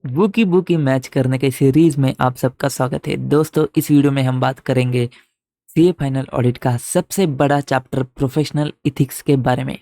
Bookie bookie match करने के series में आप सबका स्वागत है दोस्तों। इस वीडियो में हम बात करेंगे सीए फाइनल ऑडिट का सबसे बड़ा चैप्टर प्रोफेशनल इथिक्स के बारे में।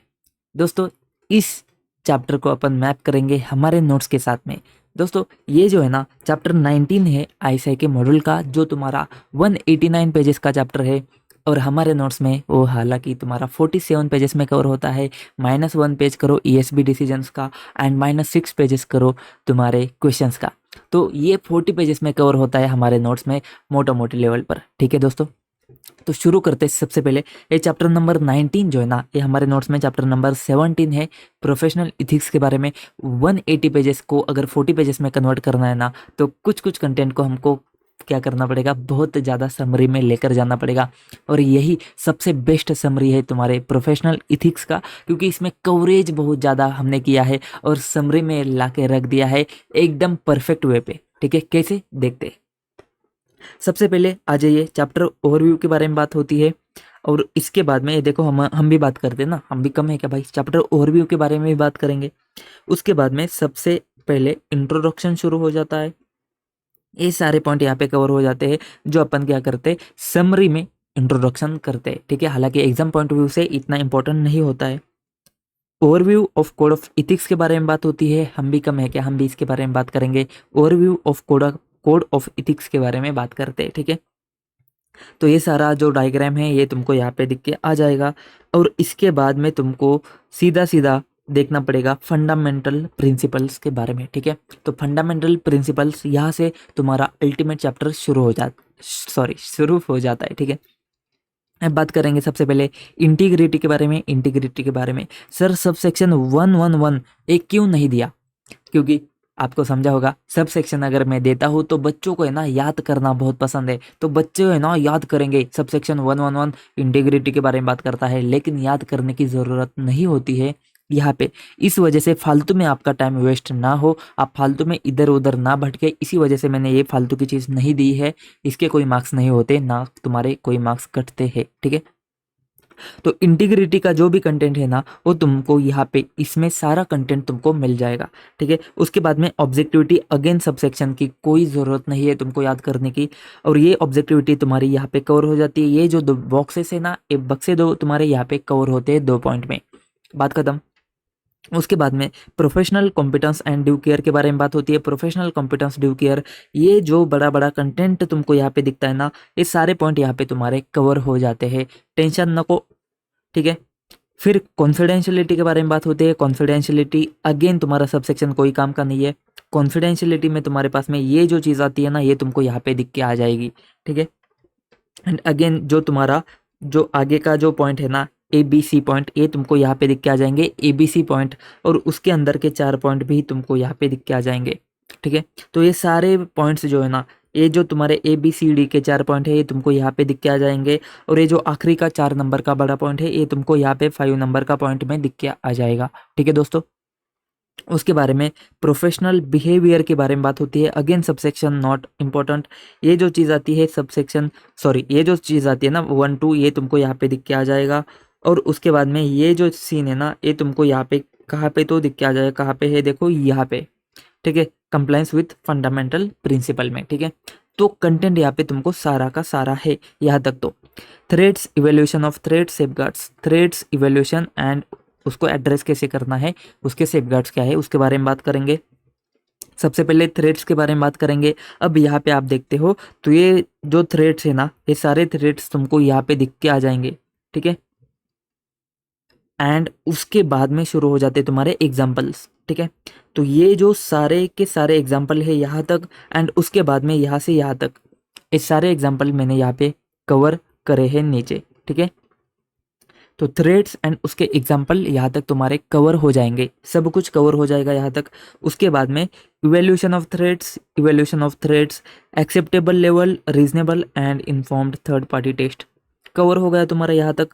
दोस्तों, इस चैप्टर को अपन मैप करेंगे हमारे नोट्स के साथ में। दोस्तों, ये जो है ना चैप्टर 19 है आईएसआई के मॉड्यूल का, जो तुम्हारा 189 पेजेस का चैप्टर है। और हमारे नोट्स में वो हालांकि तुम्हारा 47 पेजेस में कवर होता है। -1 पेज करो ईएसबी डिसीजंस का एंड -6 पेजेस करो तुम्हारे क्वेश्चंस का। तो ये 40 पेजेस में कवर होता है हमारे नोट्स में मोटा मोटी लेवल पर। ठीक है दोस्तों, तो शुरू करते हैं। सबसे पहले ये चैप्टर नंबर 19 जो है ना, ये हमारे नोट्स में चैप्टर नंबर 17 है प्रोफेशनल इथिक्स के बारे में। 180 पेजेस को अगर 40 पेजेस में कन्वर्ट करना है ना, तो कुछ कुछ कंटेंट को हमको क्या करना पड़ेगा, बहुत ज़्यादा समरी में लेकर जाना पड़ेगा। और यही सबसे बेस्ट समरी है तुम्हारे प्रोफेशनल इथिक्स का, क्योंकि इसमें कवरेज बहुत ज़्यादा हमने किया है और समरी में ला के रख दिया है एकदम परफेक्ट वे पे। ठीक है, कैसे देखते हैं। सबसे पहले आ जाइए, चैप्टर ओवरव्यू के बारे में बात होती है। और इसके बाद में ये देखो, हम भी बात करते हैं ना, हम भी कम है क्या भाई, चैप्टर ओवरव्यू के बारे में भी बात करेंगे। उसके बाद में सबसे पहले इंट्रोडक्शन शुरू हो जाता है। ये सारे पॉइंट यहाँ पे कवर हो जाते हैं जो अपन क्या करते हैं, समरी में इंट्रोडक्शन करते हैं। ठीक है, हालांकि एग्जाम पॉइंट ऑफ व्यू से इतना इंपॉर्टेंट नहीं होता है। Overview of code of ethics के बारे में बात होती है। हम भी कम है क्या, हम भी इसके बारे में बात करेंगे। Overview of code of ethics के बारे में बात करते हैं। ठीक है, तो ये सारा जो डायग्राम है ये तुमको यहाँ पे दिख के आ जाएगा। और इसके बाद में तुमको सीधा सीधा देखना पड़ेगा फंडामेंटल प्रिंसिपल्स के बारे में। ठीक है, तो फंडामेंटल प्रिंसिपल्स यहाँ से तुम्हारा अल्टीमेट चैप्टर शुरू हो जाता है। ठीक है, अब बात करेंगे सबसे पहले इंटीग्रिटी के बारे में। इंटीग्रिटी के बारे में सर सब सेक्शन 111 एक क्यों नहीं दिया, क्योंकि आपको समझा होगा सब सेक्शन अगर मैं देता हूँ तो बच्चों को है ना याद करना बहुत पसंद है, तो बच्चे है ना याद करेंगे। सब सेक्शन 111 इंटीग्रिटी के बारे में बात करता है, लेकिन याद करने की ज़रूरत नहीं होती है यहाँ पे। इस वजह से फालतू में आपका टाइम वेस्ट ना हो, आप फालतू में इधर उधर ना भटके, इसी वजह से मैंने ये फालतू की चीज़ नहीं दी है। इसके कोई मार्क्स नहीं होते ना, तुम्हारे कोई मार्क्स कटते हैं। ठीक है, तो इंटीग्रिटी का जो भी कंटेंट है ना, वो तुमको यहाँ पे इसमें सारा कंटेंट तुमको मिल जाएगा। ठीक है, उसके बाद में ऑब्जेक्टिविटी अगेन सबसेक्शन की कोई ज़रूरत नहीं है तुमको याद करने की, और ये ऑब्जेक्टिविटी तुम्हारी यहाँ पे कवर हो जाती है। ये जो दो बॉक्सेस है ना, ये बक्से दो तुम्हारे यहाँ पे कवर होते हैं 2 पॉइंट में, बात खत्म। उसके बाद में professional competence and due care के बारे में बात होती है। प्रोफेशनल कॉम्पिटेंस ड्यू केयर, ये जो बड़ा बड़ा कंटेंट तुमको यहाँ पे दिखता है ना, ये सारे पॉइंट यहाँ पे तुम्हारे कवर हो जाते हैं, टेंशन नको। ठीक है, फिर कॉन्फिडेंशियलिटी के बारे में बात होती है। कॉन्फिडेंशियलिटी अगेन तुम्हारा सबसेक्शन कोई काम का नहीं है। कॉन्फिडेंशियलिटी में तुम्हारे पास में ये जो चीज़ आती है ना, ये तुमको यहाँ पे दिख के आ जाएगी। ठीक है, एंड अगेन जो तुम्हारा जो आगे का जो पॉइंट है ना, ए बी सी पॉइंट, ये तुमको यहाँ पे दिख के आ जाएंगे, ए बी सी पॉइंट। और उसके अंदर के 4 पॉइंट भी तुमको यहाँ पे दिख के आ जाएंगे। ठीक है, तो ये सारे पॉइंट्स जो है ना, ये जो तुम्हारे ए बी सी डी के 4 पॉइंट है, ये तुमको यहाँ पे दिख के आ जाएंगे। और ये जो आखिरी का 4 नंबर का बड़ा पॉइंट है, ये तुमको यहाँ पे 5 नंबर का पॉइंट में दिख के आ जाएगा। ठीक है दोस्तों, उसके बारे में प्रोफेशनल बिहेवियर के बारे में बात होती है। Again subsection not important. ये जो चीज़ आती है सबसेक्शन ये जो चीज़ आती है ना 1-2, ये तुमको यहाँ पे दिख के आ जाएगा। और उसके बाद में ये जो सीन है ना, ये तुमको यहाँ पे कहाँ पे तो दिख के आ जाएगा, कहाँ पे है देखो यहाँ पे। ठीक है, कंप्लायंस विथ फंडामेंटल प्रिंसिपल में। ठीक है, तो कंटेंट यहाँ पे तुमको सारा का सारा है यहाँ तक। तो threads, evaluation of thread, safeguards, threads evaluation and उसको एड्रेस कैसे करना है, उसके सेफगार्ड्स क्या है, उसके बारे में बात करेंगे। सबसे पहले थ्रेड्स के बारे में बात करेंगे। अब यहाँ पे आप देखते हो तो ये जो थ्रेड्स है ना, ये सारे थ्रेड्स तुमको यहाँ पे दिख के आ जाएंगे। ठीक है, एंड उसके बाद में शुरू हो जाते तुम्हारे एग्जाम्पल्स। ठीक है, तो ये जो सारे के सारे एग्जाम्पल है यहाँ तक, एंड उसके बाद में यहाँ से यहाँ तक ये सारे एग्जाम्पल मैंने यहाँ पे कवर करे हैं नीचे। ठीक है, तो थ्रेड्स एंड उसके एग्जाम्पल यहाँ तक तुम्हारे कवर हो जाएंगे, सब कुछ कवर हो जाएगा यहाँ तक। उसके बाद में evaluation of threats, acceptable level, reasonable and informed third party test cover हो गया तुम्हारा यहाँ तक।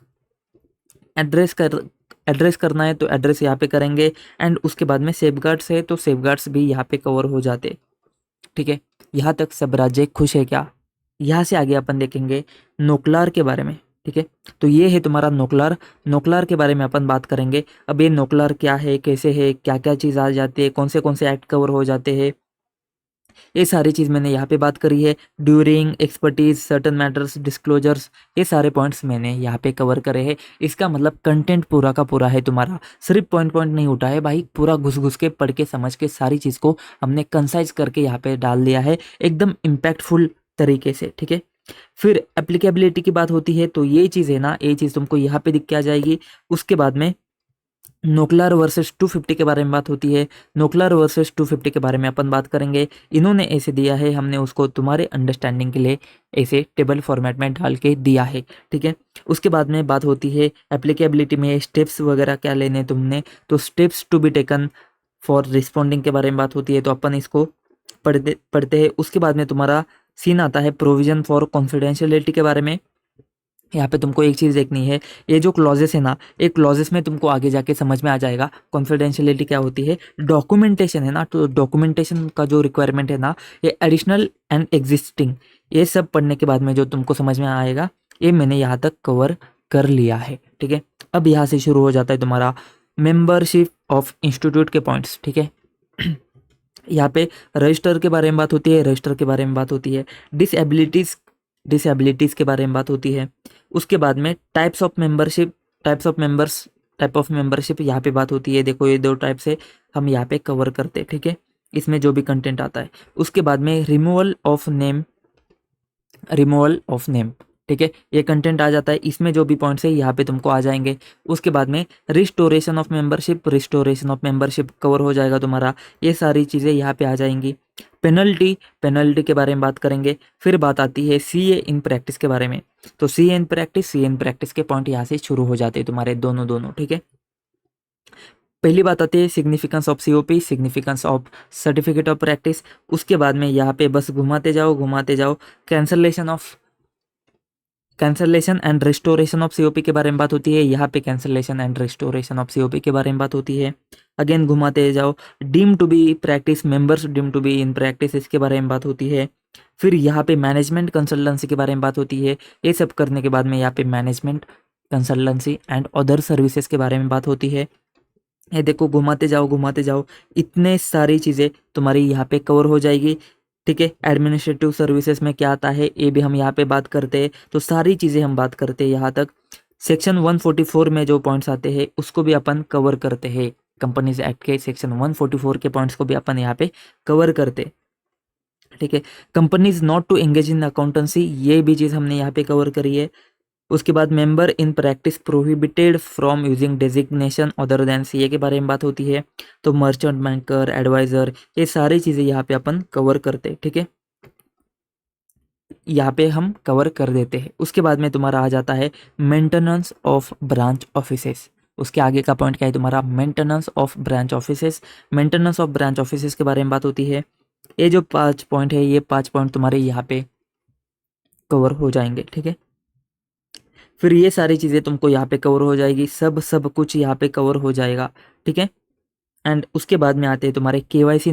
एड्रेस करना है तो एड्रेस यहाँ पे करेंगे। एंड उसके बाद में सेफगार्ड्स है तो सेफगार्ड्स भी यहाँ पे कवर हो जाते। ठीक है, यहाँ तक सब राज्य खुश है क्या। यहाँ से आगे अपन देखेंगे नोक्लार के बारे में। ठीक है, तो ये है तुम्हारा नोक्लार के बारे में अपन बात करेंगे। अब ये नोक्लार क्या है, कैसे है, क्या क्या चीज़ आ जाती है, कौन से एक्ट कवर हो जाते हैं, ये सारी चीज़ मैंने यहाँ पे बात करी है। During, expertise, certain matters, disclosures, ये सारे पॉइंट्स मैंने यहाँ पे कवर करे हैं। इसका मतलब कंटेंट पूरा का पूरा है तुम्हारा, सिर्फ पॉइंट पॉइंट नहीं उठा है भाई, पूरा घुस घुस के पढ़ के समझ के सारी चीज़ को हमने कंसाइज करके यहाँ पे डाल दिया है एकदम इम्पैक्टफुल तरीके से, ठीक है। फिर एप्लीकेबिलिटी की बात होती है तो ये चीज़ है ना, ये चीज़ तुमको यहाँ पे दिख के आ जाएगी। उसके बाद में नोक्लार वर्सेस 250 के बारे में बात होती है। नोक्लार वर्सेस 250 के बारे में अपन बात करेंगे। इन्होंने ऐसे दिया है, हमने उसको तुम्हारे अंडरस्टैंडिंग के लिए ऐसे टेबल फॉर्मेट में डाल के दिया है, ठीक है। उसके बाद में बात होती है एप्लीकेबिलिटी में स्टेप्स वगैरह क्या लेने तुमने, तो steps to be taken for responding के बारे में बात होती है, तो अपन इसको पढ़ते हैं। उसके बाद में तुम्हारा सीन आता है प्रोविजन फॉर कॉन्फिडेंशियलिटी के बारे में। यहाँ पे तुमको एक चीज़ देखनी है, ये जो क्लॉजेस है ना, एक क्लॉजेस में तुमको आगे जाके समझ में आ जाएगा कॉन्फिडेंशियलिटी क्या होती है। डॉक्यूमेंटेशन है ना, तो डॉक्यूमेंटेशन का जो रिक्वायरमेंट है ना, ये एडिशनल एंड एग्जिस्टिंग, ये सब पढ़ने के बाद में जो तुमको समझ में आएगा, ये मैंने यहाँ तक कवर कर लिया है, ठीक है। अब यहाँ से शुरू हो जाता है तुम्हारा मेंबरशिप ऑफ इंस्टीट्यूट के पॉइंट्स, ठीक है। यहाँ पे रजिस्टर के बारे में बात होती है, रजिस्टर के बारे में बात होती है, डिसेबिलिटीज़ के बारे में बात होती है। उसके बाद में types of membership, type of membership यहाँ पे बात होती है। देखो ये दो टाइप से हम यहाँ पे कवर करते हैं, ठीक है, इसमें जो भी कंटेंट आता है। उसके बाद में रिमूवल ऑफ नेम, ठीक है, ये कंटेंट आ जाता है। इसमें जो भी पॉइंट्स है यहाँ पे तुमको आ जाएंगे। उसके बाद में रिस्टोरेशन ऑफ मेंबरशिप कवर हो जाएगा तुम्हारा, ये सारी चीज़ें यहाँ पे आ जाएंगी। पेनल्टी के बारे में बात करेंगे। फिर बात आती है सीए इन प्रैक्टिस के बारे में, तो सीए इन प्रैक्टिस के पॉइंट यहाँ से शुरू हो जाते हैं तुम्हारे दोनों, ठीक है। पहली बात आती है significance of COP, significance of certificate of practice. उसके बाद में यहाँ पे बस घुमाते जाओ। Cancellation and restoration of COP के बारे में बात होती है। यहाँ पे cancellation and restoration of COP के बारे में बात होती है। अगेन घुमाते जाओ, deem to be practice, members deem to be in practice, इसके बारे में बात होती है। फिर यहाँ पे मैनेजमेंट कंसल्टेंसी के बारे में बात होती है। ये सब करने के बाद में यहाँ पे management consultancy and other services के बारे में बात होती है। ये देखो घुमाते जाओ, इतने सारी चीज़ें तुम्हारी यहाँ पे कवर हो जाएगी, ठीक है। एडमिनिस्ट्रेटिव सर्विसेज में क्या आता है ये भी हम यहाँ पे बात करते हैं, तो सारी चीज़ें हम बात करते हैं यहाँ तक। सेक्शन 144 में जो पॉइंट्स आते हैं उसको भी अपन कवर करते हैं। कंपनीज एक्ट के सेक्शन 144 के पॉइंट्स को भी अपन यहाँ पे कवर करते, ठीक है। Companies not to engage in accountancy, ये भी चीज़ हमने यहाँ पे कवर करी है। उसके बाद member in practice prohibited from using designation other than CA के बारे में बात होती है। तो मर्चेंट बैंकर, एडवाइजर, ये सारी चीज़ें यहाँ पे अपन कवर करते, ठीक है, यहाँ पे हम कवर कर देते हैं। उसके बाद में तुम्हारा आ जाता है मेंटेनेंस ऑफ ब्रांच ऑफिसेस। उसके आगे का पॉइंट क्या है तुम्हारा, मेंटेनेंस ऑफ ब्रांच ऑफिसेस के बारे में बात होती है। ये जो 5 पॉइंट है, ये 5 पॉइंट तुम्हारे यहाँ पे कवर हो जाएंगे, ठीक है। फिर ये सारी चीज़ें तुमको यहाँ पे कवर हो जाएगी, सब कुछ यहाँ पे कवर हो जाएगा, ठीक है। एंड उसके बाद में आते हैं तुम्हारे KYC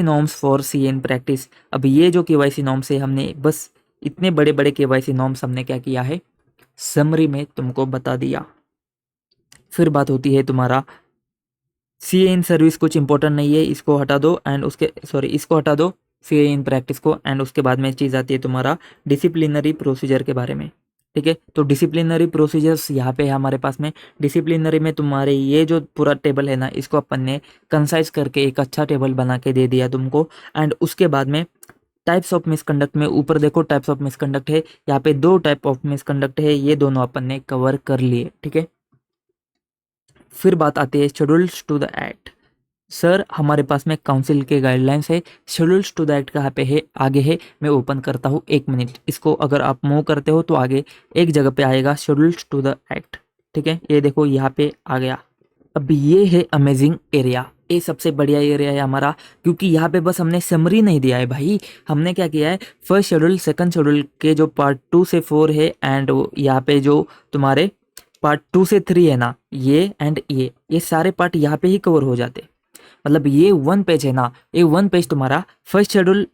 norms for CA in practice. अब ये जो केवाईसी नॉर्म्स है, हमने बस इतने बड़े बड़े केवाईसी नॉर्म्स हमने क्या किया है, समरी में तुमको बता दिया। फिर बात होती है तुम्हारा सीए इन सर्विस, कुछ इंपॉर्टेंट नहीं है, इसको हटा दो। इसको हटा दो सीए इन प्रैक्टिस को। एंड उसके बाद में चीज़ आती है तुम्हारा डिसिप्लिनरी प्रोसीजर के बारे में, ठीक है। तो डिसिप्लिनरी प्रोसीजर्स यहाँ पे है हमारे पास में। डिसिप्लिनरी में तुम्हारे ये जो पूरा टेबल है ना, इसको अपन ने कंसाइज करके एक अच्छा टेबल बना के दे दिया तुमको। एंड उसके बाद में टाइप्स ऑफ मिसकंडक्ट में ऊपर देखो टाइप्स ऑफ मिसकंडक्ट है, यहाँ पे 2 टाइप ऑफ मिसकंडक्ट है, ये दोनों अपन ने कवर कर लिए, ठीक है। फिर बात आती है schedules to the act. Sir हमारे पास में काउंसिल के गाइडलाइंस है, शेड्यूल्स टू द एक्ट कहाँ पे है, आगे है, मैं ओपन करता हूँ 1 मिनट। इसको अगर आप मूव करते हो तो आगे एक जगह पे आएगा शेड्यूल्स टू द एक्ट, ठीक है। ये देखो यहाँ पे आ गया। अब ये है अमेजिंग एरिया, ये सबसे बढ़िया एरिया है हमारा, क्योंकि यहाँ पे बस हमने समरी नहीं दिया है भाई, हमने क्या किया है, फर्स्ट शेड्यूल सेकंड शेड्यूल के जो पार्ट 2 से 4 है, एंड यहाँ पे जो तुम्हारे पार्ट 2 से 3 है ना, ये एंड ये सारे पार्ट यहाँ पे ही कवर हो जाते। मतलब ये 1 पेज है ना, ये 1 पेज तुम्हारा first schedule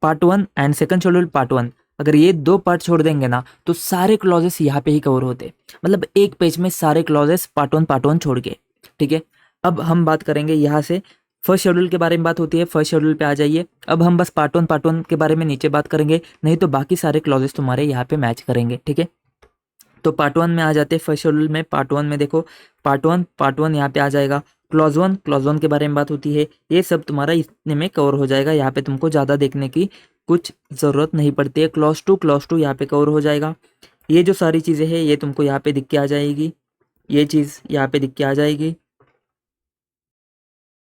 part 1 and second schedule part 1, अगर ये 2 पार्ट छोड़ देंगे ना तो सारे क्लॉजेस यहाँ पे ही कवर होते। मतलब एक पेज में सारे क्लॉजेस पार्ट 1 छोड़ के, ठीक है। अब हम बात करेंगे यहाँ से फर्स्ट शेड्यूल के बारे में बात होती है, फर्स्ट शेड्यूल पे आ जाइए। अब हम बस पार्ट वन के बारे में नीचे बात करेंगे, नहीं तो बाकी सारे क्लॉजेस तुम्हारे यहाँ पे मैच करेंगे, ठीक है। तो पार्ट वन में आ जाते हैं, फर्स्ट शेड्यूल में पार्ट वन में देखो, पार्ट वन यहाँ पे आ जाएगा। क्लॉज वन के बारे में बात होती है, ये सब तुम्हारा इतने में कवर हो जाएगा, यहाँ पे तुमको ज़्यादा देखने की कुछ ज़रूरत नहीं पड़ती है। क्लॉज टू यहाँ पे कवर हो जाएगा। ये जो सारी चीज़ें हैं ये तुमको यहाँ पे दिख के आ जाएगी, ये चीज़ यहाँ पे दिख के आ जाएगी।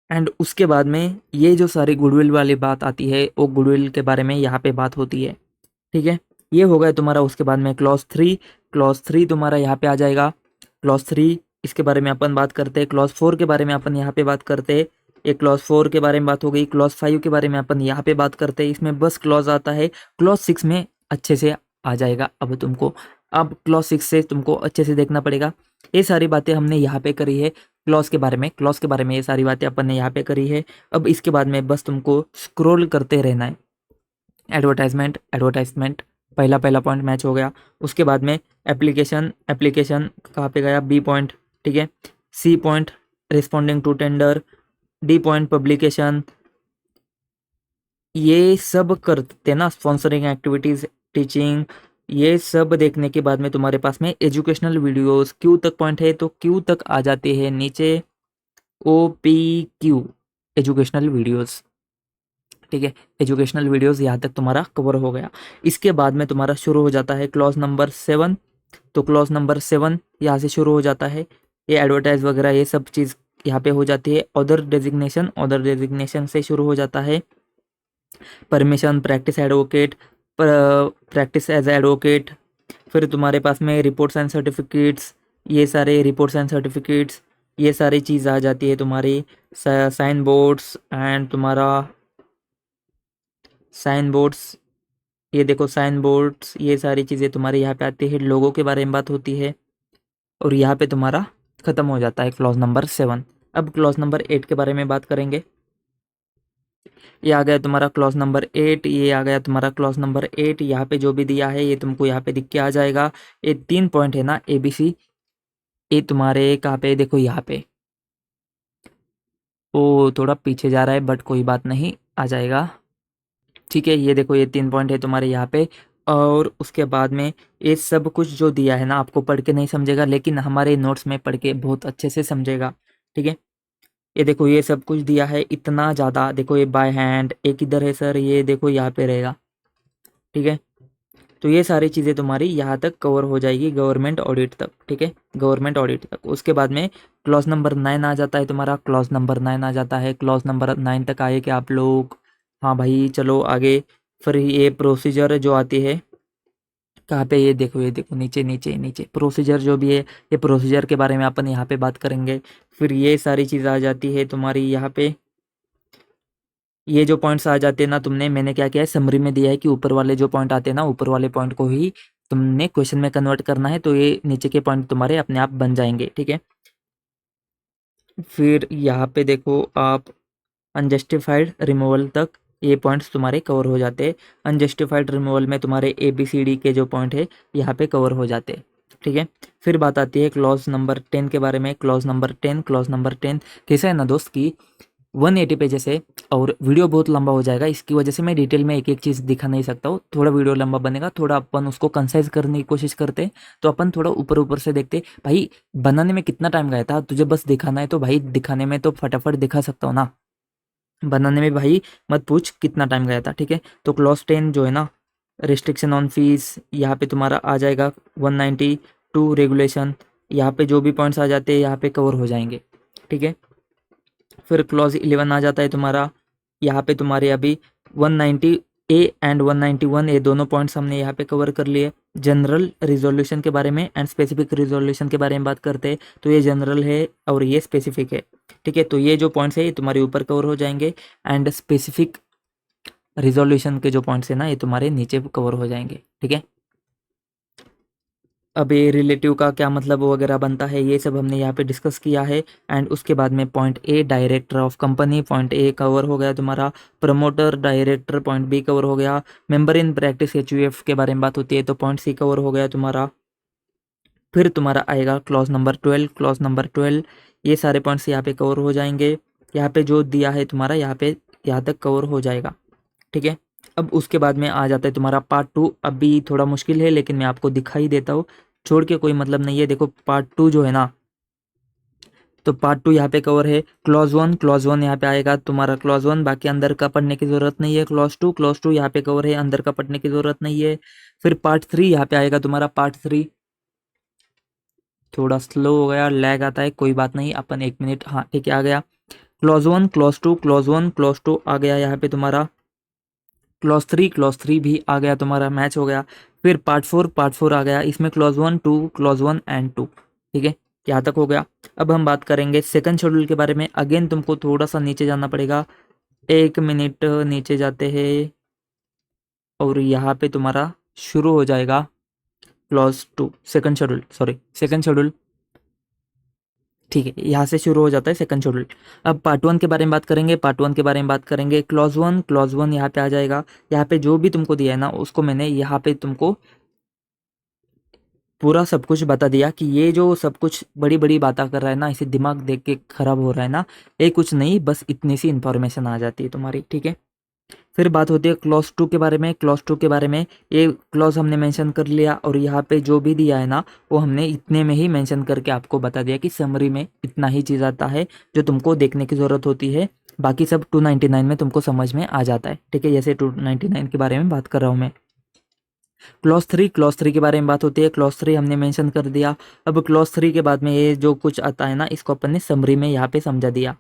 एंड उसके बाद में ये जो सारी गुडविल वाली बात आती है, वो गुडविल के बारे में यहाँ पे बात होती है, ठीक है। ये हो गया तुम्हारा। उसके बाद में क्लॉज थ्री तुम्हारा यहाँ पे आ जाएगा। क्लॉज 3 इसके बारे में अपन बात करते हैं। क्लॉज 4 के बारे में अपन यहाँ पे बात करते हैं। ये क्लॉज 4 के बारे में बात हो गई। क्लॉज 5 के बारे में अपन यहाँ पे बात करते हैं। इसमें बस क्लॉज आता है। क्लॉज 6 में अच्छे से आ जाएगा। अब क्लॉज 6 से तुमको अच्छे से देखना पड़ेगा। ये सारी बातें हमने यहाँ पे करी है क्लॉज के बारे में ये सारी बातें अपन ने यहाँ पे करी है। अब इसके बाद में बस तुमको स्क्रॉल करते रहना है। एडवर्टाइजमेंट पहला पॉइंट मैच हो गया। उसके बाद में एप्लीकेशन कहाँ पे गया, बी पॉइंट, ठीक है। C point responding to tender, D point publication, ये सब करते ना, स्पॉन्सरिंग एक्टिविटीज़, टीचिंग, ये सब देखने के बाद में तुम्हारे पास में एजुकेशनल वीडियोस, क्यू तक पॉइंट है तो क्यू तक आ जाते हैं नीचे, O P Q, educational videos, ठीक है। एजुकेशनल वीडियोस यहाँ तक तुम्हारा कवर हो गया। इसके बाद में तुम्हारा शुरू हो जाता है क्लॉज नंबर 7। तो क्लॉज नंबर 7 यहाँ से शुरू हो जाता है। ये एडवर्टाइज वगैरह ये सब चीज़ यहाँ पे हो जाती है। अदर डेजिग्नेशन से शुरू हो जाता है। परमिशन, प्रैक्टिस एज एडवोकेट, फिर तुम्हारे पास में रिपोर्ट्स एंड सर्टिफिकेट्स, ये सारे रिपोर्ट्स एंड सर्टिफिकेट्स, ये सारी चीज़ आ जाती है तुम्हारी। साइन बोर्ड्स एंड तुम्हारा साइन बोर्ड्स, ये देखो साइन बोर्ड्स, ये सारी चीज़ें तुम्हारे यहाँ पे आती है। लोगों के बारे में बात होती है और यहाँ पे तुम्हारा ख़त्म हो जाता है क्लॉज नंबर 7। अब क्लॉज नंबर 8 के बारे में बात करेंगे। ये आ गया तुम्हारा क्लॉज नंबर 8, ये आ गया तुम्हारा क्लॉज नंबर 8। यहाँ पे जो भी दिया है ये तुमको यहाँ पे दिख के आ जाएगा। ये 3 पॉइंट है ना, ABC, ये तुम्हारे कहाँ पे, देखो यहाँ पे, ओ थोड़ा पीछे जा रहा है बट कोई बात नहीं, आ जाएगा, ठीक है। ये देखो ये 3 पॉइंट है तुम्हारे यहाँ पे। और उसके बाद में ये सब कुछ जो दिया है ना, आपको पढ़ के नहीं समझेगा, लेकिन हमारे नोट्स में पढ़ के बहुत अच्छे से समझेगा, ठीक है। ये देखो ये सब कुछ दिया है इतना ज़्यादा, देखो ये बाय हैंड, एक इधर है सर, ये देखो यहाँ पे रहेगा, ठीक है। तो ये सारी चीज़ें तुम्हारी यहाँ तक कवर हो जाएगी गवर्नमेंट ऑडिट तक, ठीक है, गवर्नमेंट ऑडिट तक। उसके बाद में क्लॉज नंबर 9 आ जाता है तुम्हारा। क्लॉज नंबर 9 आ जाता है। क्लॉज नंबर 9 तक आए क्या आप लोग? हाँ भाई चलो आगे। फिर ये प्रोसीजर जो आती है, कहाँ पे, ये देखो नीचे नीचे नीचे प्रोसीजर जो भी है, ये प्रोसीजर के बारे में अपन यहाँ पे बात करेंगे। फिर ये सारी चीज़ आ जाती है तुम्हारी यहाँ पे। ये जो पॉइंट्स आ जाते हैं ना, मैंने क्या किया है, समरी में दिया है कि ऊपर वाले जो पॉइंट आते हैं ना, ऊपर वाले पॉइंट को ही तुमने क्वेश्चन में कन्वर्ट करना है, तो ये नीचे के पॉइंट तुम्हारे अपने आप बन जाएंगे, ठीक है। फिर यहाँ पे देखो आप, अनजस्टिफाइड रिमूवल तक ये पॉइंट्स तुम्हारे कवर हो जाते हैं। अनजस्टिफाइड रिमूवल में तुम्हारे ABCD के जो पॉइंट है यहाँ पे कवर हो जाते हैं, ठीक है। फिर बात आती है क्लॉज नंबर 10 के बारे में। क्लॉज नंबर 10 कैसा है ना दोस्त कि 180 पेजेस है और वीडियो बहुत लंबा हो जाएगा, इसकी वजह से मैं डिटेल में एक एक चीज़ दिखा नहीं सकता हूँ। थोड़ा वीडियो लंबा बनेगा, थोड़ा अपन उसको कंसाइज करने की कोशिश करते हैं, तो अपन थोड़ा ऊपर ऊपर से देखते। भाई बनाने में कितना टाइम गया था, तुझे बस दिखाना है तो भाई दिखाने में तो फटाफट दिखा सकता हूँ ना, बनाने में भाई मत पूछ कितना टाइम गया था, ठीक है। तो क्लॉज 10 जो है ना, रिस्ट्रिक्शन ऑन फीस, यहाँ पे तुम्हारा आ जाएगा। 192 रेगुलेशन, यहाँ पे जो भी पॉइंट्स आ जाते हैं यहाँ पे कवर हो जाएंगे, ठीक है। फिर क्लॉज 11 आ जाता है तुम्हारा। यहाँ पे तुम्हारे अभी 190A एंड 191, ये दोनों पॉइंट्स हमने यहाँ पे कवर कर लिए। जनरल रिजोल्यूशन के बारे में एंड स्पेसिफिक रिजोल्यूशन के बारे में बात करते हैं, तो ये जनरल है और ये स्पेसिफिक है, ठीक है। तो ये जो पॉइंट्स है ये तुम्हारे ऊपर कवर हो जाएंगे एंड स्पेसिफिक रिजोल्यूशन के जो पॉइंट्स है ना, ये तुम्हारे नीचे कवर हो जाएंगे, ठीक है। अब ये रिलेटिव का क्या मतलब वगैरह बनता है, ये सब हमने यहाँ पे डिस्कस किया है। एंड उसके बाद में point A, director of company, point A cover हो गया तुम्हारा। Promoter, director, point B cover हो गया। मेंबर इन प्रैक्टिस HUF के बारे में बात होती है, तो पॉइंट C कवर हो गया तुम्हारा। फिर तुम्हारा आएगा क्लॉज नंबर 12। ये सारे पॉइंट्स यहाँ पे कवर हो जाएंगे। यहाँ पे जो दिया है तुम्हारा यहाँ पे यहाँ तक कवर हो जाएगा, ठीक है। अब उसके बाद में आ जाता है तुम्हारा पार्ट 2। अभी थोड़ा मुश्किल है लेकिन मैं आपको दिखाई देता हूँ, छोड़ के कोई मतलब नहीं है। देखो पार्ट 2 जो है ना, तो पार्ट 2 यहाँ पे कवर है। क्लॉज 1 यहाँ पे आएगा तुम्हारा क्लॉज 1, बाकी अंदर का पढ़ने की जरूरत नहीं है। क्लॉज 2 यहाँ पे कवर है, अंदर का पढ़ने की जरूरत नहीं है। फिर पार्ट 3 यहाँ पे आएगा तुम्हारा पार्ट 3। थोड़ा स्लो हो गया, लैग आता है, कोई बात नहीं, अपन 1 मिनट, हाँ ठीक है आ गया। क्लॉज 1 क्लॉज 2 आ गया यहाँ पे तुम्हारा। क्लॉज 3 भी आ गया तुम्हारा, मैच हो गया। फिर पार्ट 4 आ गया, इसमें क्लॉज 1 2 ठीक है, यहाँ तक हो गया। अब हम बात करेंगे सेकंड शेड्यूल के बारे में। अगेन तुमको थोड़ा सा नीचे जाना पड़ेगा, 1 मिनट नीचे जाते हैं और यहाँ पे तुम्हारा शुरू हो जाएगा क्लॉज 2 सेकंड शेड्यूल, ठीक है, यहाँ से शुरू हो जाता है सेकंड शेड्यूल। अब पार्ट 1 के बारे में बात करेंगे। क्लॉज 1 यहाँ पे आ जाएगा। यहाँ पे जो भी तुमको दिया है ना, उसको मैंने यहाँ पे तुमको पूरा सब कुछ बता दिया कि ये जो सब कुछ बड़ी बड़ी बातें कर रहा है ना, इसे दिमाग देख के खराब हो रहा है ना, ये कुछ नहीं, बस इतनी सी इन्फॉर्मेशन आ जाती है तुम्हारी, ठीक है। फिर बात होती है क्लॉज 2 के बारे में। ये क्लॉज हमने मेंशन कर लिया और यहाँ पे जो भी दिया है ना, वो हमने इतने में ही मेंशन करके आपको बता दिया कि समरी में इतना ही चीज़ आता है जो तुमको देखने की ज़रूरत होती है। बाकी सब 299 में तुमको समझ में आ जाता है, ठीक है। जैसे 299 के बारे में बात कर रहा हूँ मैं। क्लॉज 3 के बारे में बात होती है। क्लॉज 3 हमने मेंशन कर दिया। अब क्लॉज 3 के बाद में ये जो कुछ आता है ना, इसको अपन ने समरी में यहाँ पे समझा दिया,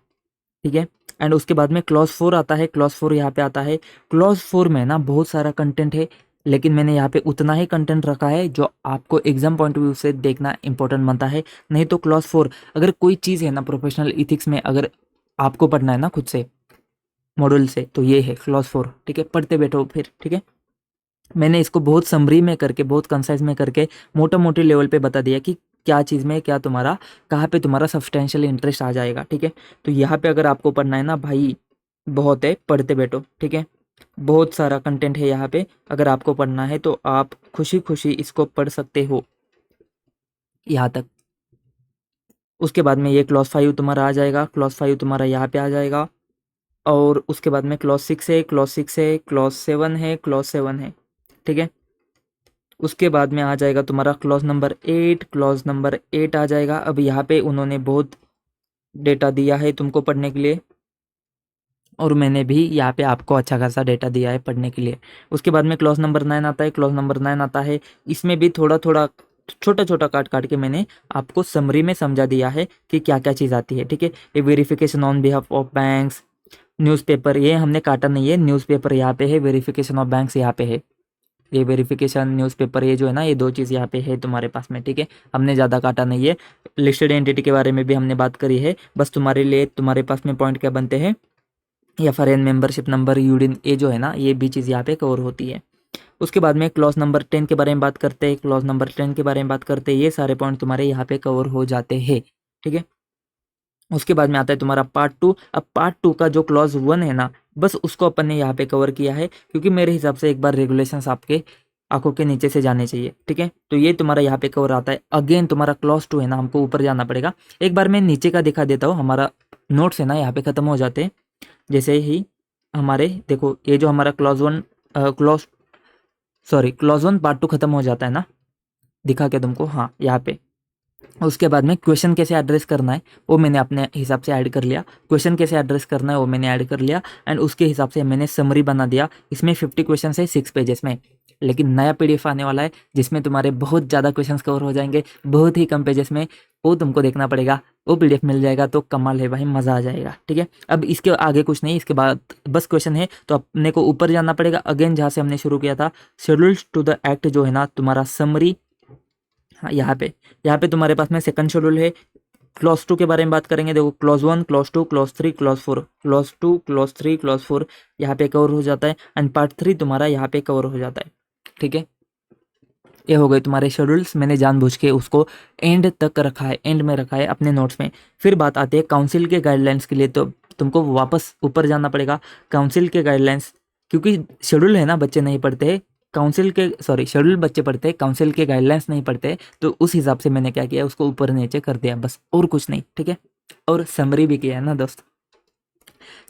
ठीक है। एंड उसके बाद में क्लॉज 4 आता है। क्लॉज 4 यहाँ पे आता है। क्लॉज 4 में ना बहुत सारा कंटेंट है, लेकिन मैंने यहाँ पे उतना ही कंटेंट रखा है जो आपको एग्जाम पॉइंट ऑफ व्यू से देखना इंपॉर्टेंट बनता है। नहीं तो क्लॉज 4 अगर कोई चीज़ है ना प्रोफेशनल इथिक्स में, अगर आपको पढ़ना है ना खुद से मॉड्यूल से, तो ये है क्लॉज 4, ठीक है। पढ़ते बैठो फिर, ठीक है। मैंने इसको बहुत समरी में करके, बहुत कंसाइज में करके, मोटा मोटी लेवल पे बता दिया कि क्या चीज़ में क्या तुम्हारा, कहाँ पे तुम्हारा सब्सटेंशियल इंटरेस्ट आ जाएगा, ठीक है। तो यहाँ पे अगर आपको पढ़ना है ना भाई, बहुत है, पढ़ते बैठो, ठीक है। बहुत सारा कंटेंट है यहाँ पे, अगर आपको पढ़ना है तो आप खुशी खुशी इसको पढ़ सकते हो यहाँ तक। उसके बाद में ये क्लॉज 5 तुम्हारा आ जाएगा। क्लॉज 5 तुम्हारा यहाँ पे आ जाएगा। और उसके बाद में क्लॉज 6 है, क्लॉज 7 है, ठीक है। उसके बाद में आ जाएगा तुम्हारा क्लॉज नंबर 8 आ जाएगा। अब यहाँ पे उन्होंने बहुत डेटा दिया है तुमको पढ़ने के लिए, और मैंने भी यहाँ पे आपको अच्छा खासा डेटा दिया है पढ़ने के लिए। उसके बाद में क्लॉज नंबर 9 आता है। इसमें भी थोड़ा थोड़ा छोटा छोटा काट काट के मैंने आपको समरी में समझा दिया है कि क्या क्या चीज़ आती है, ठीक है। ये verification on behalf of banks, newspaper, ये हमने काटा नहीं है, न्यूज़पेपर यहाँ पे है, वेरिफिकेशन ऑफ बैंक्स यहाँ पे है। ये वेरिफिकेशन न्यूज़पेपर, ये जो है ना, ये दो चीज़ यहाँ पे है तुम्हारे पास में, ठीक है। हमने ज़्यादा काटा नहीं है। लिस्टेड एंटिटी के बारे में भी हमने बात करी है, बस तुम्हारे लिए, तुम्हारे पास में पॉइंट क्या बनते हैं, या फॉरेन मेंबरशिप नंबर, यूडिन, ये जो है ना, ये भी चीज़ यहाँ पे कवर होती है। उसके बाद में क्लॉज नंबर 10 के बारे में बात करते हैं। ये सारे पॉइंट तुम्हारे यहाँ पे कवर हो जाते हैं, ठीक है। उसके बाद में आता है तुम्हारा पार्ट 2। अब पार्ट 2 का जो क्लॉज 1 है ना, बस उसको अपन ने यहाँ पे कवर किया है, क्योंकि मेरे हिसाब से एक बार रेगुलेशंस आपके आंखों के नीचे से जाने चाहिए, ठीक है। तो ये तुम्हारा यहाँ पे कवर आता है। अगेन तुम्हारा क्लॉज 2 है ना, हमको ऊपर जाना पड़ेगा। एक बार मैं नीचे का दिखा देता हूँ, हमारा नोट्स है ना यहाँ पे खत्म हो जाते हैं जैसे ही हमारे, देखो ये जो हमारा क्लॉज 1 पार्ट 2 खत्म हो जाता है ना, दिखा के तुमको, हाँ यहाँ पे। उसके बाद में क्वेश्चन कैसे एड्रेस करना है वो मैंने अपने हिसाब से ऐड कर लिया। एंड उसके हिसाब से मैंने समरी बना दिया। इसमें 50 क्वेश्चन है 6 पेजेस में, लेकिन नया पीडीएफ आने वाला है जिसमें तुम्हारे बहुत ज़्यादा क्वेश्चंस कवर हो जाएंगे बहुत ही कम पेजेस में। वो तुमको देखना पड़ेगा, वो पीडीएफ मिल जाएगा तो कमाल है भाई, मज़ा आ जाएगा, ठीक है। अब इसके आगे कुछ नहीं, इसके बाद बस क्वेश्चन है, तो अपने को ऊपर जाना पड़ेगा अगेन जहाँ से हमने शुरू किया था। शेड्यूल्स टू द एक्ट जो है ना तुम्हारा समरी, हाँ यहाँ पे तुम्हारे पास में सेकंड शेड्यूल है। क्लॉज 2 के बारे में बात करेंगे। देखो clause 1 clause 2 clause 3 clause 4, clause 2 clause 3 clause 4 यहाँ पे कवर हो जाता है। एंड पार्ट 3 तुम्हारा यहाँ पे कवर हो जाता है, ठीक है। ये हो गए तुम्हारे शेड्यूल्स। मैंने जानबूझ के उसको एंड तक रखा है, एंड में रखा है अपने नोट्स में। फिर बात आती है काउंसिल के गाइडलाइंस के लिए, तो तुमको वापस ऊपर जाना पड़ेगा। काउंसिल के गाइडलाइंस, क्योंकि शेड्यूल है ना बच्चे नहीं पढ़ते हैं, शेड्यूल बच्चे पढ़ते हैं, काउंसिल के गाइडलाइंस नहीं पढ़ते, तो उस हिसाब से मैंने क्या किया, उसको ऊपर नीचे कर दिया बस, और कुछ नहीं, ठीक है। और समरी भी किया है ना दोस्त।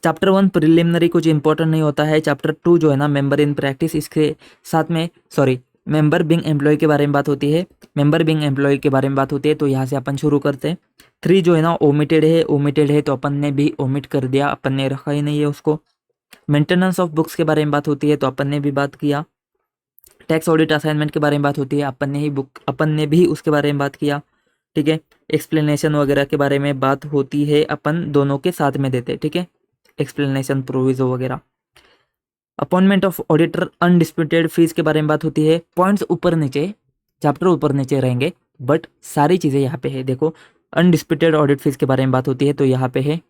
चैप्टर 1 प्रिलिमिनरी कुछ इंपॉर्टेंट नहीं होता है। चैप्टर 2 जो है ना मेंबर इन प्रैक्टिस, इसके साथ में मेंबर बिंग एम्प्लॉय के बारे में बात होती है। मेंबर बिंग एम्प्लॉय के बारे में बात होती है, तो यहाँ से अपन शुरू करते हैं। 3 जो है ना ओमिटेड है तो अपन ने भी ओमिट कर दिया, अपन ने रखा ही नहीं है उसको। मेंटेनेंस ऑफ बुक्स के बारे में बात होती है, तो अपन ने भी बात किया। टैक्स ऑडिट असाइनमेंट के बारे में बात होती है, अपन ने भी उसके बारे में बात किया। ठीक है, एक्सप्लेनेशन वगैरह के बारे में बात होती है, अपन दोनों के साथ में देते हैं। ठीक है, एक्सप्लेनेशन प्रोविजो वगैरह। Appointment of auditor, undisputed fees के बारे में बात होती है। पॉइंट्स ऊपर नीचे, चैप्टर ऊपर नीचे रहेंगे, बट सारी चीज़ें यहाँ पे है। देखो, अनडिस्प्यूटेड ऑडिट फीस के बारे में बात होती है, तो यहाँ पे है।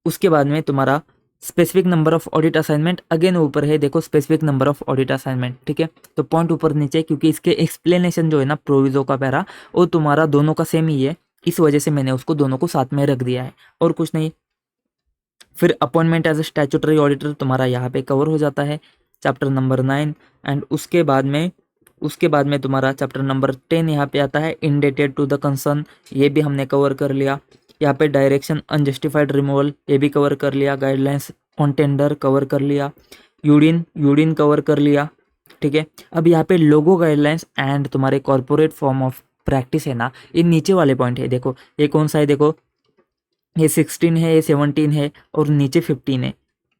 उसके बाद में तुम्हारा specific number of audit assignment, again ऊपर है, देखो specific number of audit assignment. ठीक है, तो पॉइंट ऊपर नीचे, क्योंकि इसके एक्सप्लेनेशन जो है ना प्रोविजो का पैरा, वो तुम्हारा दोनों का सेम ही है, इस वजह से मैंने उसको दोनों को साथ में रख दिया है, और कुछ नहीं। फिर appointment as a statutory auditor तुम्हारा यहाँ पे कवर हो जाता है, चैप्टर नंबर 9। एंड उसके बाद में तुम्हारा चैप्टर नंबर 10 यहाँ पे आता है, इंडेटेड टू द कंसर्न, ये भी हमने कवर कर लिया। यहाँ पे डायरेक्शन अनजस्टिफाइड रिमूवल, ये भी कवर कर लिया। गाइडलाइंस ऑन टेंडर कवर कर लिया। यूडिन कवर कर लिया। ठीक है, अब यहाँ पे लोगो गाइडलाइंस एंड तुम्हारे कॉर्पोरेट फॉर्म ऑफ प्रैक्टिस है ना, ये नीचे वाले पॉइंट है। देखो ये कौन सा है, देखो ये 16 है, ये 17 है, और नीचे 15 है।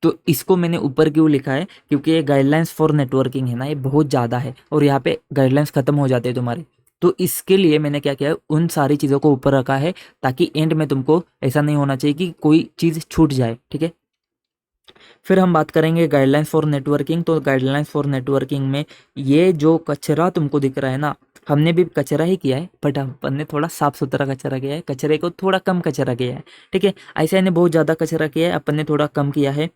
तो इसको मैंने ऊपर क्यों लिखा है, क्योंकि ये गाइडलाइंस फॉर नेटवर्किंग है ना, ये बहुत ज़्यादा है, और यहाँ पे गाइडलाइंस खत्म हो जाते हैं तुम्हारे। तो इसके लिए मैंने क्या किया है, उन सारी चीज़ों को ऊपर रखा है, ताकि एंड में तुमको ऐसा नहीं होना चाहिए कि कोई चीज़ छूट जाए। ठीक है, फिर हम बात करेंगे गाइडलाइंस फॉर नेटवर्किंग। तो गाइडलाइंस फॉर नेटवर्किंग में ये जो कचरा तुमको दिख रहा है ना, हमने भी कचरा ही किया है, बट अपन ने थोड़ा साफ सुथरा कचरा किया है, कचरे को थोड़ा कम कचरा किया है। ठीक है, ऐसा ने बहुत ज़्यादा कचरा किया है, अपन ने थोड़ा कम किया है।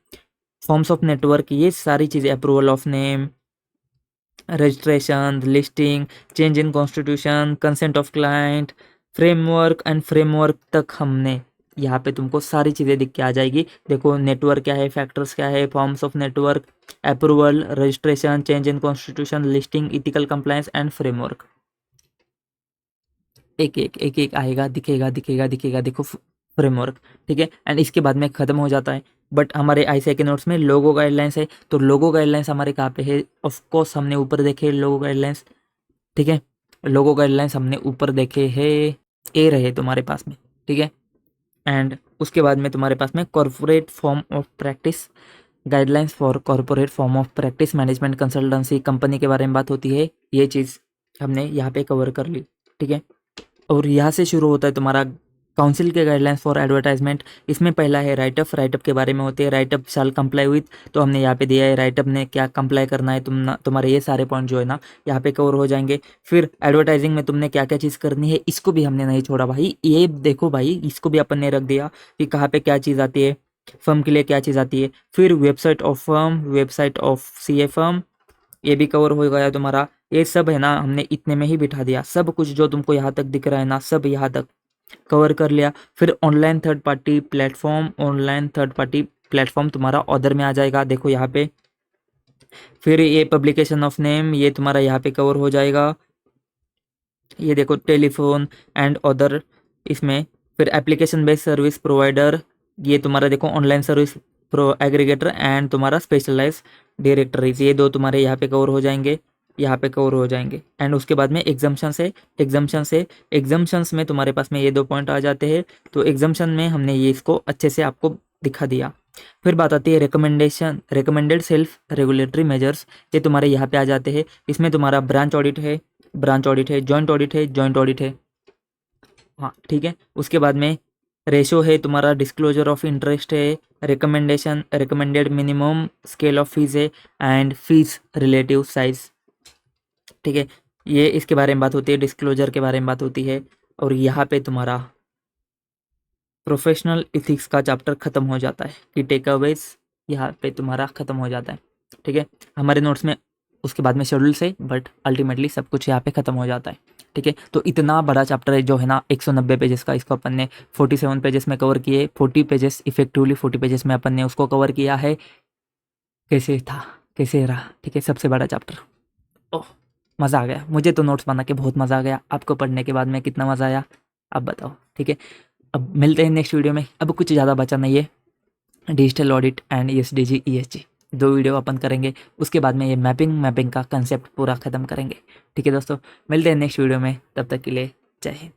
फॉर्म्स ऑफ नेटवर्क, ये सारी चीज़ें, approval of name, registration, listing, change in constitution, consent of client, framework and framework तक हमने यहाँ पे तुमको सारी चीज़ें दिख के आ जाएगी। देखो नेटवर्क क्या है, फैक्टर्स क्या है, forms of network, approval, registration, change in constitution, listing, ethical compliance and framework, एक एक आएगा, दिखेगा देखो फ्रेमवर्क। ठीक है, एंड इसके बाद में खत्म हो जाता है। बट हमारे आईसीआई के नोट्स में लोगो गाइडलाइंस है, तो लोगो गाइडलाइंस हमारे कहाँ पे है, ऑफ कोर्स हमने ऊपर देखे लोगो गाइडलाइंस। ठीक है, लोगो गाइडलाइंस हमने ऊपर देखे है, ए रहे तुम्हारे पास में। ठीक है, एंड उसके बाद में तुम्हारे पास में corporate form of practice, guidelines for corporate form of practice management consultancy company के बारे में बात होती है, ये चीज़ हमने यहाँ पे कवर कर ली। ठीक है, और यहाँ से शुरू होता है तुम्हारा काउंसिल के गाइडलाइंस फॉर एडवर्टाइजमेंट। इसमें पहला है राइटअप के बारे में होते हैं, राइटअप शाल कंप्लाई विथ, तो हमने यहाँ पे दिया है राइटअप ने क्या कंप्लाई करना है, तुम्हारे ये सारे पॉइंट जो है ना यहाँ पे कवर हो जाएंगे। फिर एडवर्टाइजिंग में तुमने क्या क्या चीज़ करनी है, इसको भी हमने नहीं छोड़ा भाई, ये देखो भाई, इसको भी अपन ने रख दिया कि कहाँ पे क्या चीज़ आती है, फर्म के लिए क्या चीज़ आती है। फिर website of firm, website of CA firm, ये भी कवर हो गया तुम्हारा। ये सब है ना हमने इतने में ही बिठा दिया, सब कुछ जो तुमको यहाँ तक दिख रहा है ना, सब यहाँ तक कवर कर लिया। फिर ऑनलाइन थर्ड पार्टी प्लेटफॉर्म तुम्हारा ऑर्डर में आ जाएगा, देखो यहाँ पे। फिर ये पब्लिकेशन ऑफ नेम, ये तुम्हारा यहाँ पे कवर हो जाएगा, ये देखो टेलीफोन एंड अदर इसमें। फिर एप्लीकेशन बेस्ड सर्विस प्रोवाइडर, ये तुम्हारा देखो online service pro aggregator and तुम्हारा स्पेशलाइज डायरेक्टरीज, ये दो तुम्हारे यहाँ पे कवर हो जाएंगे, यहाँ पे कवर हो जाएंगे। एंड उसके बाद में एग्जाम्पशंस में तुम्हारे पास में ये दो पॉइंट आ जाते हैं, तो एग्जाम्पशन में हमने ये इसको अच्छे से आपको दिखा दिया। फिर बात आती है रिकमेंडेड सेल्फ रेगुलेटरी मेजर्स, ये तुम्हारे यहाँ पे आ जाते हैं। इसमें तुम्हारा ब्रांच ऑडिट है, जॉइंट ऑडिट है, हाँ ठीक है। उसके बाद में रेशो है तुम्हारा, डिस्क्लोजर ऑफ इंटरेस्ट है, recommended minimum scale of fees है, एंड फीस रिलेटिव साइज। ठीक है, ये इसके बारे में बात होती है, डिस्क्लोजर के बारे में बात होती है। और यहाँ पे तुम्हारा प्रोफेशनल इथिक्स का चैप्टर खत्म हो जाता है, कि टेक अवेज यहाँ पे तुम्हारा खत्म हो जाता है। ठीक है, हमारे नोट्स में उसके बाद में शेड्यूल से, बट अल्टीमेटली सब कुछ यहाँ पे खत्म हो जाता है। ठीक है, तो इतना बड़ा चैप्टर है जो है ना 190 पेजेस का, इसको अपन ने 47 पेजेस में कवर किए, 40 पेजेस इफेक्टिवली 40 पेजेस में अपन ने उसको कवर किया है। कैसे था, कैसे रहा? ठीक है, सबसे बड़ा चैप्टर, ओह मज़ा आ गया, मुझे तो नोट्स बना के बहुत मज़ा आ गया, आपको पढ़ने के बाद में कितना मज़ा आया आप बताओ। ठीक है, अब मिलते हैं नेक्स्ट वीडियो में, अब कुछ ज़्यादा बचा नहीं है, digital audit and ESG ESG 2 video अपन करेंगे। उसके बाद में ये मैपिंग का कंसेप्ट पूरा खत्म करेंगे। ठीक है दोस्तों, मिलते हैं नेक्स्ट वीडियो में, तब तक के लिए जय हिंद।